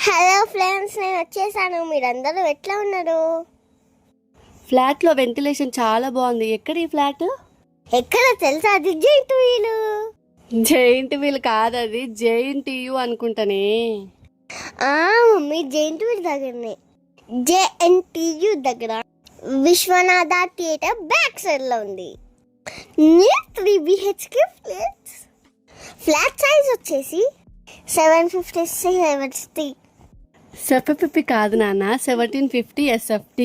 Hello friends, నేను వచ్చేసాను. మీరందరూ ఎట్లా ఉన్నారు? ఫ్లాట్లో వెంటిలేషన్ చాలా బాగుంది. ఎక్కడ ఈ ఫ్లాట్? ఎక్కడ తెలుసా? అది జైంట్ వీలు. జైంట్ వీల్ కాదు, అది జైంట్ అనుకుంటానే. మమ్మీ, జైంట్ వీల్ దగ్గరనే, జేఎన్టీయు దగ్గర విశ్వనాథ థియేటర్ బ్యాక్ సైడ్ లో ఉంది. 3 BHK ఫ్లాట్ సైజ్ వచ్చేసి 750 సెఫ్ఎఫ్పి కాదు నాన్న, 1750 SFT.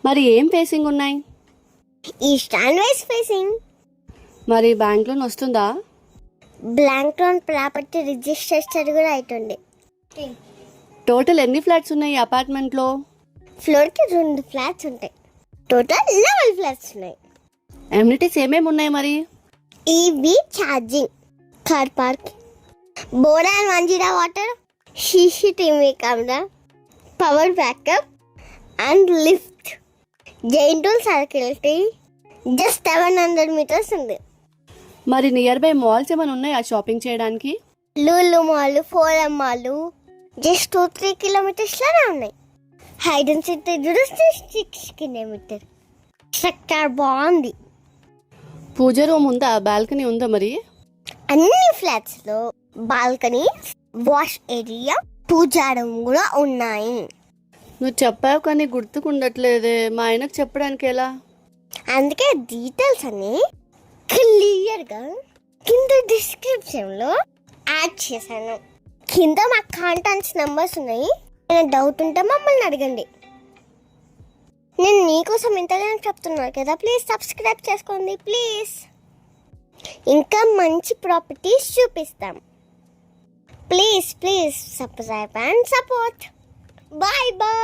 మరి ఏం ఫేసింగ్ ఉన్నాయి? East and west facing. మరి బ్యాంక్ లోన్ వస్తుందా? బ్లాంక్ లోన్ ప్రాపర్టీ రిజిస్ట్రేషన్ కూడా అవుతుంది. టోటల్ ఎన్ని ఫ్లాట్స్ ఉన్నాయి అపార్ట్మెంట్లో? ఫ్లోర్ కి 2 ఫ్లాట్స్ ఉంటాయి. టోటల్ 11 ఫ్లాట్స్ ఉన్నాయి. ఎమ్యూనిటీస్ ఏమేమి ఉన్నాయి మరి? EV charging, car park, bore and 1 zero water, CCTV camera, power backup and lift. Giant wheel circle కి జస్ట్ 700 మీటర్స్ ఉంది. మరి నియర్ బై మాల్స్ ఏమైనా ఉన్నాయా షాపింగ్ చేయడానికి? Lulu mall, Forum mall just 2-3 kilometres లోనే ఉన్నాయి. హైడ్ అండ్ సిటీ 6 కిలోమీటర్. స్ట్రక్చర్ బాగుంది. పూజ రూమ్ ఉందా? బాల్కనీ ఉందా? మరి అన్ని ఫ్లాట్స్ లో బాల్కనీ, వాష్ ఏరియా, పూజా రూమ్ కూడా ఉన్నాయి. నువ్వు చెప్పావు కానీ గుర్తుకుండట్లేదే. మా ఆయనకు చెప్పడానికి ఎలా? అందుకే డీటెయిల్స్ అన్ని క్లియర్ గా కింద డిస్క్రిప్షన్ లో యాడ్ చేశాను. కింద మా కాంటాక్ట్స్ నెంబర్స్ ఉన్నాయి. ఏమైనా డౌట్ ఉంటే మమ్మల్ని అడగండి. నేను నీకోసం ఇంతగానే చెప్తున్నాను కదా, ప్లీజ్ సబ్స్క్రైబ్ చేసుకోండి ప్లీజ్. ఇంకా మంచి ప్రాపర్టీస్ చూపిస్తాం. Please subscribe and support. Bye bye.